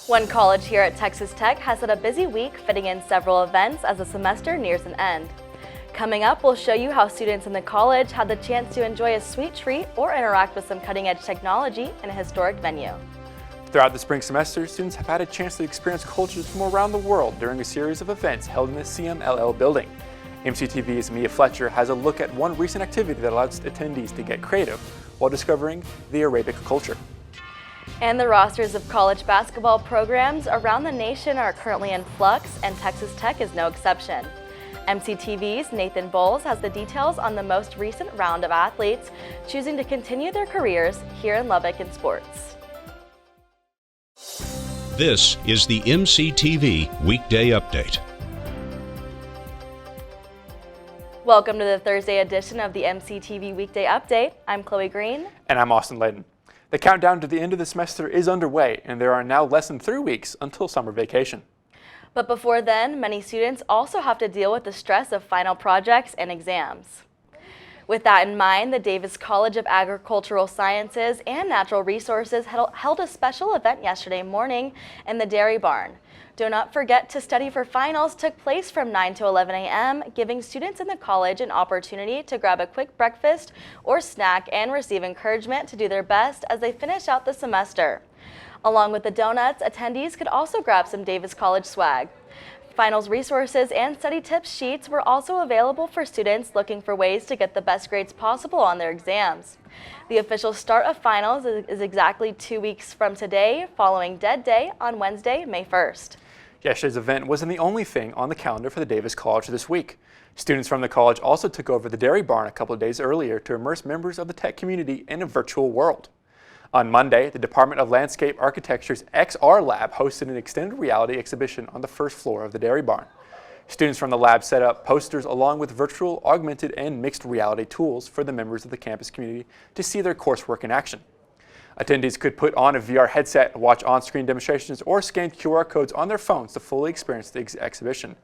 One college here at Texas Tech has had a busy week fitting in several events as the semester nears an end. Coming up, we'll show you how students in the college had the chance to enjoy a sweet treat or interact with some cutting-edge technology in a historic venue. Throughout the spring semester, students have had a chance to experience cultures from around the world during a series of events held in the CMLL building. MCTV's Mia Fletcher has a look at one recent activity that allows attendees to get creative while discovering the Arabic culture. And the rosters of college basketball programs around the nation are currently in flux, and Texas Tech is no exception. MCTV's Nathan Boles has the details on the most recent round of athletes choosing to continue their careers here in Lubbock in sports. This is the MCTV Weekday Update. Welcome to the Thursday edition of the MCTV Weekday Update. I'm Chloe Greene. And I'm Laden. The countdown to the end of the semester is underway, and there are now less than 3 weeks until summer vacation. But before then, many students also have to deal with the stress of final projects and exams. With that in mind, the Davis College of Agricultural Sciences and Natural Resources held a special event yesterday morning in the Dairy Barn. Do not forget to study for finals took place from 9 to 11 a.m., giving students in the college an opportunity to grab a quick breakfast or snack and receive encouragement to do their best as they finish out the semester. Along with the donuts, attendees could also grab some Davis College swag. Finals resources and study tips sheets were also available for students looking for ways to get the best grades possible on their exams. The official start of finals is exactly 2 weeks from today, following Dead Day on Wednesday, May 1st. Yesterday's event wasn't the only thing on the calendar for the Davis College this week. Students from the college also took over the Dairy Barn a couple of days earlier to immerse members of the tech community in a virtual world. On Monday, the Department of Landscape Architecture's XR Lab hosted an extended reality exhibition on the first floor of the Dairy Barn. Students from the lab set up posters along with virtual, augmented, and mixed reality tools for the members of the campus community to see their coursework in action. Attendees could put on a VR headset, watch on-screen demonstrations, or scan QR codes on their phones to fully experience the exhibition.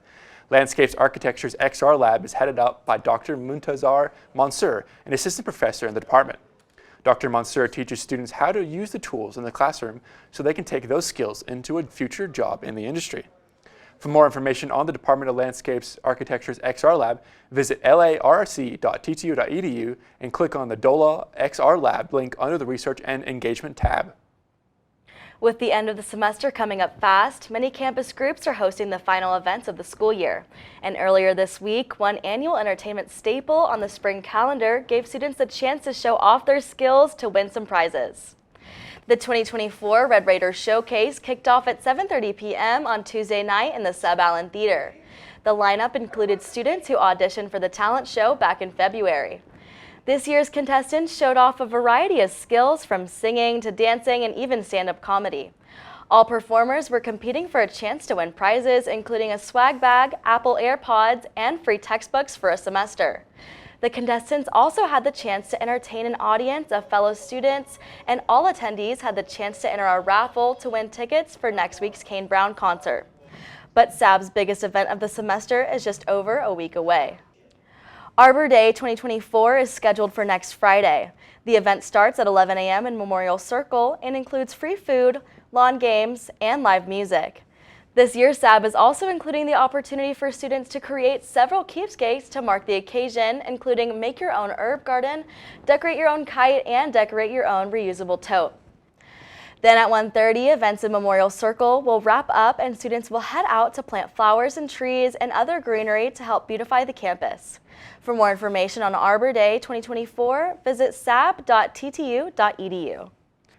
Landscapes Architecture's XR Lab is headed up by Dr. Muntazar Mansour, an assistant professor in the department. Dr. Mansour teaches students how to use the tools in the classroom so they can take those skills into a future job in the industry. For more information on the Department of Landscapes Architecture's XR Lab, visit larc.ttu.edu and click on the DOLA XR Lab link under the Research and Engagement tab. With the end of the semester coming up fast, many campus groups are hosting the final events of the school year. And earlier this week, one annual entertainment staple on the spring calendar gave students the chance to show off their skills to win some prizes. The 2024 Red Raiders Showcase kicked off at 7:30 p.m. on Tuesday night in the Sub Allen Theater. The lineup included students who auditioned for the talent show back in February. This year's contestants showed off a variety of skills from singing to dancing and even stand-up comedy. All performers were competing for a chance to win prizes, including a swag bag, Apple AirPods, and free textbooks for a semester. The contestants also had the chance to entertain an audience of fellow students, and all attendees had the chance to enter a raffle to win tickets for next week's Kane Brown concert. But SAB's biggest event of the semester is just over a week away. Arbor Day 2024 is scheduled for next Friday. The event starts at 11 a.m. in Memorial Circle and includes free food, lawn games, and live music. This year, SAB is also including the opportunity for students to create several keepsakes to mark the occasion, including make your own herb garden, decorate your own kite, and decorate your own reusable tote. Then at 1:30, events in Memorial Circle will wrap up and students will head out to plant flowers and trees and other greenery to help beautify the campus. For more information on Arbor Day 2024, visit sab.ttu.edu.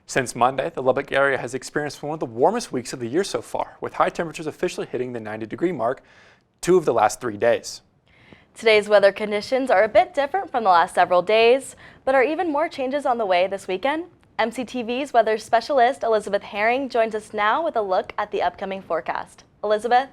Since Monday, the Lubbock area has experienced one of the warmest weeks of the year so far, with high temperatures officially hitting the 90-degree mark 2 of the last 3 days. Today's weather conditions are a bit different from the last several days, but are even more changes on the way this weekend. MCTV's weather specialist Elisabeth Herring joins us now with a look at the upcoming forecast. Elizabeth?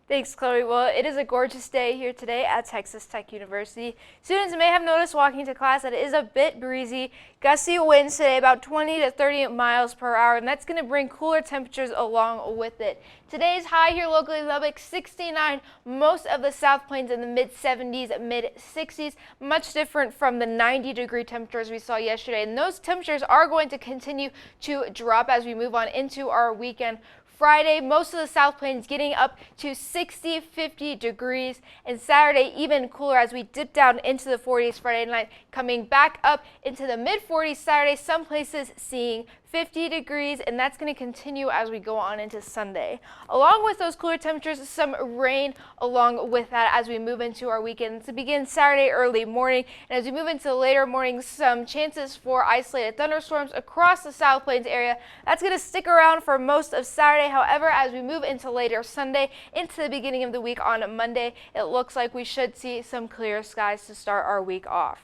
Thanks, Chloe. Well, it is a gorgeous day here today at Texas Tech University. Students may have noticed walking to class that it is a bit breezy. Gusty winds today about 20 to 30 miles per hour, and that's going to bring cooler temperatures along with it. Today's high here locally in Lubbock, 69. Most of the South Plains in the mid-70s, mid-60s. Much different from the 90-degree temperatures we saw yesterday. And those temperatures are going to continue to drop as we move on into our weekend. Friday, most of the South Plains getting up to 60, 50 degrees, and Saturday even cooler as we dip down into the 40s Friday night, coming back up into the mid-40s Saturday, some places seeing 50 degrees, and that's going to continue as we go on into Sunday. Along with those cooler temperatures, some rain along with that as we move into our weekend. To begin Saturday early morning, and as we move into the later morning, some chances for isolated thunderstorms across the South Plains area. That's going to stick around for most of Saturday. However, as we move into later Sunday, into the beginning of the week on Monday, it looks like we should see some clear skies to start our week off.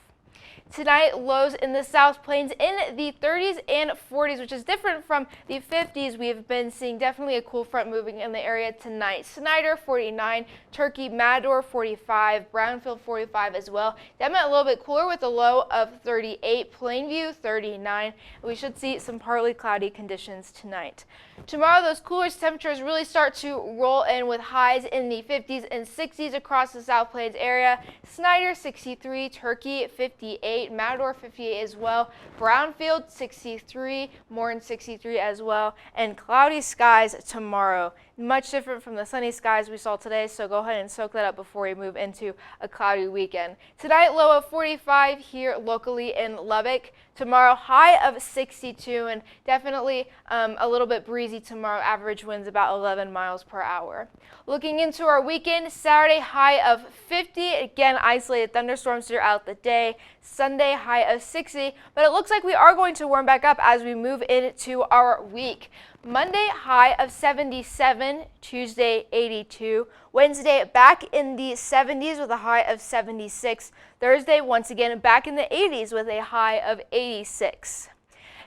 Tonight, lows in the South Plains in the 30s and 40s, which is different from the 50s. We've been seeing definitely a cool front moving in the area tonight. Snyder, 49, Turkey, Matador, 45, Brownfield, 45 as well. Definitely a little bit cooler with a low of 38, Plainview, 39. We should see some partly cloudy conditions tonight. Tomorrow, those cooler temperatures really start to roll in with highs in the 50s and 60s across the South Plains area. Snyder, 63, Turkey, 58. Matador 58 as well, Brownfield 63, Morton 63 as well, and cloudy skies tomorrow. Much different from the sunny skies we saw today, so go ahead and soak that up before we move into a cloudy weekend. Tonight, low of 45 here locally in Lubbock. Tomorrow, high of 62, and definitely a little bit breezy tomorrow. Average winds about 11 miles per hour. Looking into our weekend, Saturday, high of 50. Again, isolated thunderstorms throughout the day. Sunday, high of 60, but it looks like we are going to warm back up as we move into our week. Monday, high of 77, Tuesday, 82, Wednesday, back in the 70s with a high of 76, Thursday, once again, back in the 80s with a high of 86.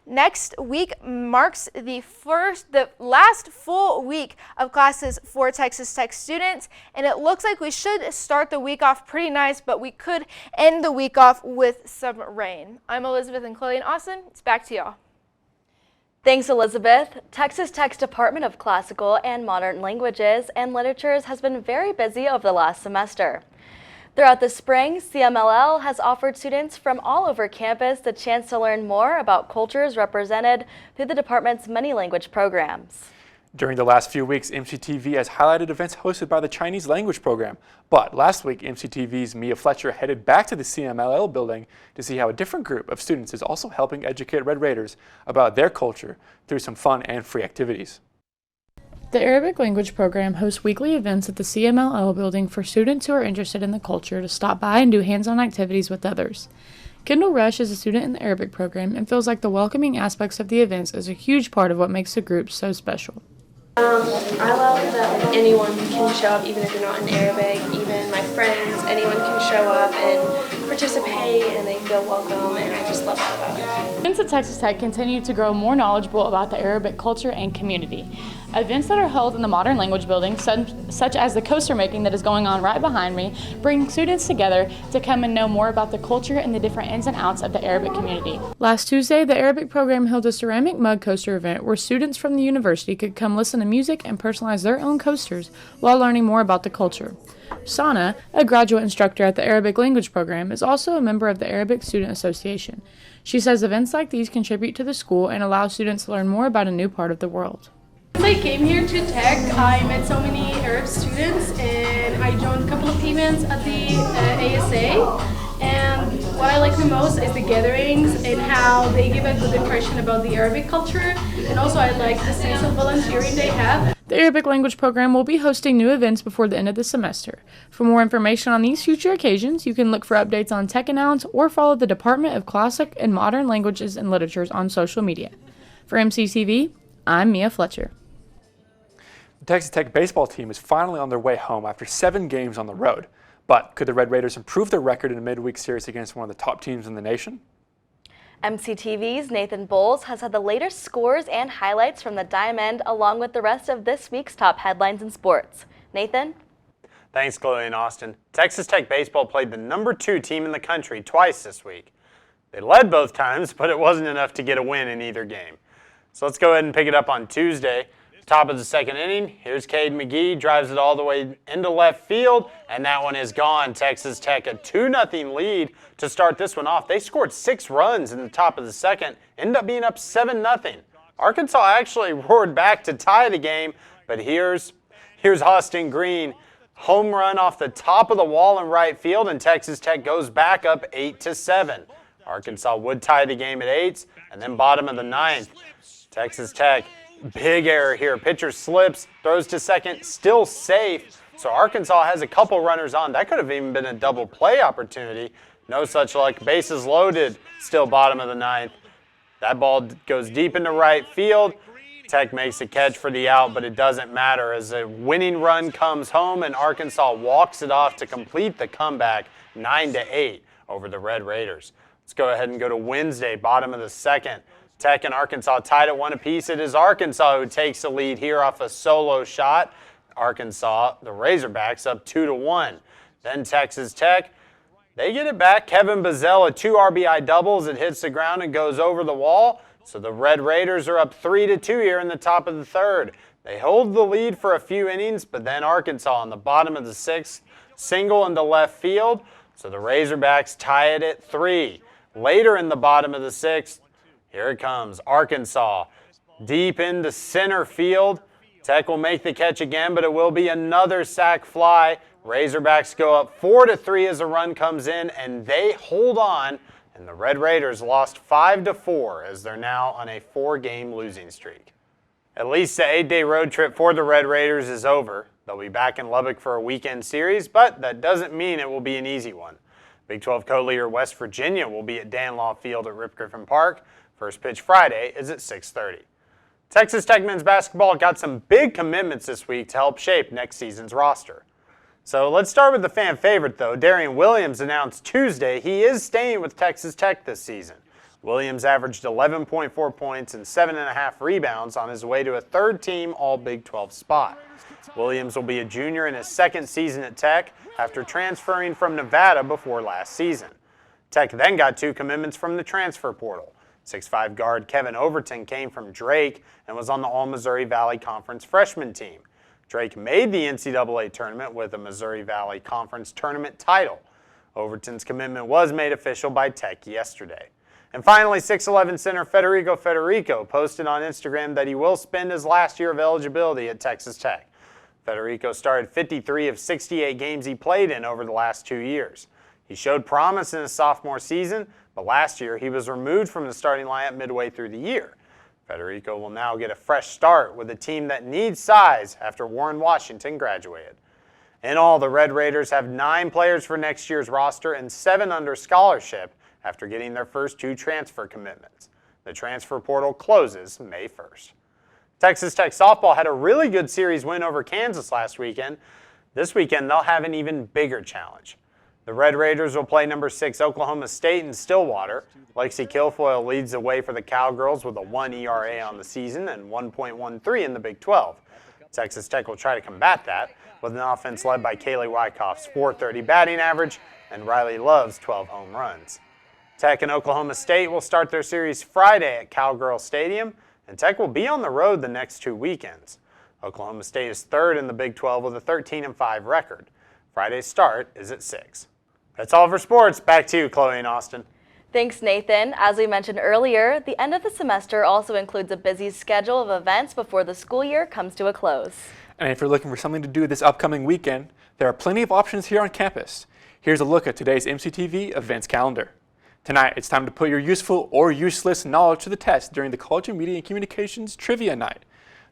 Next week marks the last full week of classes for Texas Tech students, and it looks like we should start the week off pretty nice, but we could end the week off with some rain. I'm Elizabeth and Chloe in Austin. It's back to y'all. Thanks, Elizabeth. Texas Tech's Department of Classical and Modern Languages and Literatures has been very busy over the last semester. Throughout the spring, CMLL has offered students from all over campus the chance to learn more about cultures represented through the department's many language programs. During the last few weeks, MCTV has highlighted events hosted by the Chinese language program. But last week, MCTV's Mia Fletcher headed back to the CMLL building to see how a different group of students is also helping educate Red Raiders about their culture through some fun and free activities. The Arabic language program hosts weekly events at the CMLL building for students who are interested in the culture to stop by and do hands-on activities with others. Kendall Rush is a student in the Arabic program and feels like the welcoming aspects of the events is a huge part of what makes the group so special. I love that anyone can show up, even if you're not in Arabic, even my friends, anyone can show up and participate and they feel welcome, and I just love that about it. Students at Texas Tech continue to grow more knowledgeable about the Arabic culture and community. Events that are held in the Modern Language Building, such as the coaster making that is going on right behind me, bring students together to come and know more about the culture and the different ins and outs of the Arabic community. Last Tuesday, the Arabic program held a ceramic mug coaster event where students from the university could come listen to music and personalize their own coasters while learning more about the culture. Sana, a graduate instructor at the Arabic language program, is also a member of the Arabic Student Association. She says events like these contribute to the school and allow students to learn more about a new part of the world. Since I came here to Tech, I met so many Arab students and I joined a couple of events at the ASA. And what I like the most is the gatherings and how they give a good impression about the Arabic culture. And also I like the sense of volunteering they have. The Arabic language program will be hosting new events before the end of the semester. For more information on these future occasions, you can look for updates on Tech Announce or follow the Department of Classic and Modern Languages and Literatures on social media. For MCTV, I'm Mia Fletcher. The Texas Tech baseball team is finally on their way home after 7 games on the road. But could the Red Raiders improve their record in a midweek series against one of the top teams in the nation? MCTV's Nathan Boles has had the latest scores and highlights from the Diamond, along with the rest of this week's top headlines in sports. Nathan? Thanks, Chloe and Austin. Texas Tech baseball played the #2 team in the country twice this week. They led both times, but it wasn't enough to get a win in either game. So let's go ahead and pick it up on Tuesday. Top of the second inning, here's Cade McGee, drives it all the way into left field, and that one is gone. Texas Tech a 2-0 lead to start this one off. They scored 6 runs in the top of the second, ended up being up 7-0. Arkansas actually roared back to tie the game, but here's Austin Greene. Home run off the top of the wall in right field, and Texas Tech goes back up 8-7. Arkansas would tie the game at 8, and then bottom of the 9th. Texas Tech, big error here. Pitcher slips, throws to second, still safe. So Arkansas has a couple runners on. That could have even been a double play opportunity. No such luck. Bases loaded, still bottom of the 9th. That ball goes deep into right field. Tech makes a catch for the out, but it doesn't matter as a winning run comes home and Arkansas walks it off to complete the comeback 9-8 over the Red Raiders. Let's go ahead and go to Wednesday, bottom of the 2nd. Tech and Arkansas tied at 1 apiece. It is Arkansas who takes the lead here off a solo shot. Arkansas, the Razorbacks, up 2-1. Then Texas Tech, they get it back. Kevin Bazell, 2 RBI doubles. It hits the ground and goes over the wall. So the Red Raiders are up 3-2 here in the top of the 3rd. They hold the lead for a few innings, but then Arkansas on the bottom of the 6th, single into left field. So the Razorbacks tie it at 3. Later in the bottom of the 6th, here it comes, Arkansas deep into center field. Tech will make the catch again, but it will be another sac fly. Razorbacks go up 4-3 as a run comes in, and they hold on. And the Red Raiders lost 5-4 as they're now on a 4-game losing streak. At least the 8-day road trip for the Red Raiders is over. They'll be back in Lubbock for a weekend series, but that doesn't mean it will be an easy one. Big 12 co-leader West Virginia will be at Danlaw Field at Rip Griffin Park. First pitch Friday is at 6:30. Texas Tech men's basketball got some big commitments this week to help shape next season's roster. So let's start with the fan favorite, though. Darian Williams announced Tuesday he is staying with Texas Tech this season. Williams averaged 11.4 points and 7.5 rebounds on his way to a third-team All-Big 12 spot. Williams will be a junior in his 2nd season at Tech after transferring from Nevada before last season. Tech then got 2 commitments from the transfer portal. 6'5" guard Kevin Overton came from Drake and was on the All-Missouri Valley Conference freshman team. Drake made the NCAA tournament with a Missouri Valley Conference tournament title. Overton's commitment was made official by Tech yesterday. And finally, 6'11" center Federico posted on Instagram that he will spend his last year of eligibility at Texas Tech. Federico started 53 of 68 games he played in over the last 2 years. He showed promise in his sophomore season, but last year he was removed from the starting lineup midway through the year. Federico will now get a fresh start with a team that needs size after Warren Washington graduated. In all, the Red Raiders have 9 players for next year's roster and 7 under scholarship after getting their first 2 transfer commitments. The transfer portal closes May 1st. Texas Tech softball had a really good series win over Kansas last weekend. This weekend, they'll have an even bigger challenge. The Red Raiders will play number 6 Oklahoma State in Stillwater. Lexi Kilfoyle leads the way for the Cowgirls with a 1 ERA on the season and 1.13 in the Big 12. Texas Tech will try to combat that with an offense led by Kaylee Wyckoff's .430 batting average and Riley Love's 12 home runs. Tech and Oklahoma State will start their series Friday at Cowgirl Stadium, and Tech will be on the road the next 2 weekends. Oklahoma State is 3rd in the Big 12 with a 13-5 record. Friday's start is at 6. That's all for sports. Back to you, Chloe and Austin. Thanks, Nathan. As we mentioned earlier, the end of the semester also includes a busy schedule of events before the school year comes to a close. And if you're looking for something to do this upcoming weekend, there are plenty of options here on campus. Here's a look at today's MCTV events calendar. Tonight, it's time to put your useful or useless knowledge to the test during the College of Media and Communications Trivia Night.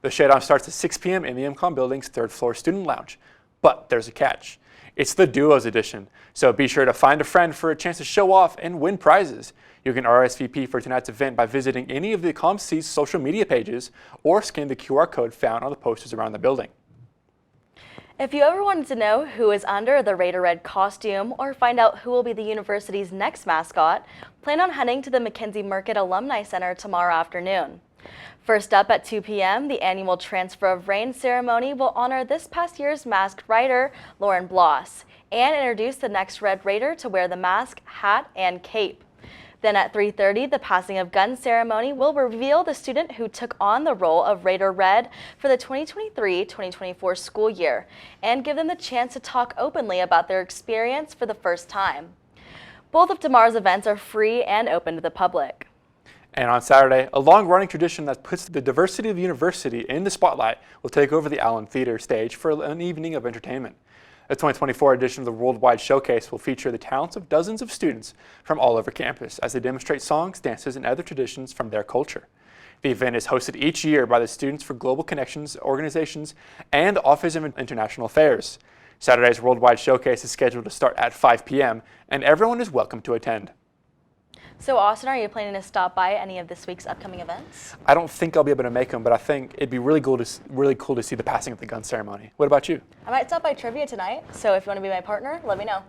The showdown starts at 6 p.m. in the MCOM building's 3rd floor student lounge. But there's a catch. It's the Duos edition, so be sure to find a friend for a chance to show off and win prizes. You can RSVP for tonight's event by visiting any of the ComC's social media pages or scan the QR code found on the posters around the building. If you ever wanted to know who is under the Raider Red costume or find out who will be the university's next mascot, plan on heading to the McKenzie Market Alumni Center tomorrow afternoon. First up at 2 p.m., the annual Transfer of Reign ceremony will honor this past year's masked rider, Lauren Bloss, and introduce the next Red Raider to wear the mask, hat, and cape. Then at 3:30, the passing of gun ceremony will reveal the student who took on the role of Raider Red for the 2023-2024 school year and give them the chance to talk openly about their experience for the first time. Both of tomorrow's events are free and open to the public. And on Saturday, a long-running tradition that puts the diversity of the university in the spotlight will take over the Allen Theater stage for an evening of entertainment. The 2024 edition of the Worldwide Showcase will feature the talents of dozens of students from all over campus as they demonstrate songs, dances, and other traditions from their culture. The event is hosted each year by the Students for Global Connections organizations and the Office of International Affairs. Saturday's Worldwide Showcase is scheduled to start at 5 p.m. and everyone is welcome to attend. So Austin, are you planning to stop by any of this week's upcoming events? I don't think I'll be able to make them, but I think it'd be really cool to see the passing of the gun ceremony. What about you? I might stop by trivia tonight, so if you want to be my partner, let me know.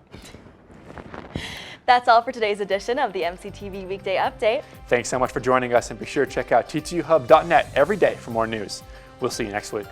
That's all for today's edition of the MCTV Weekday Update. Thanks so much for joining us, and be sure to check out ttuhub.net every day for more news. We'll see you next week.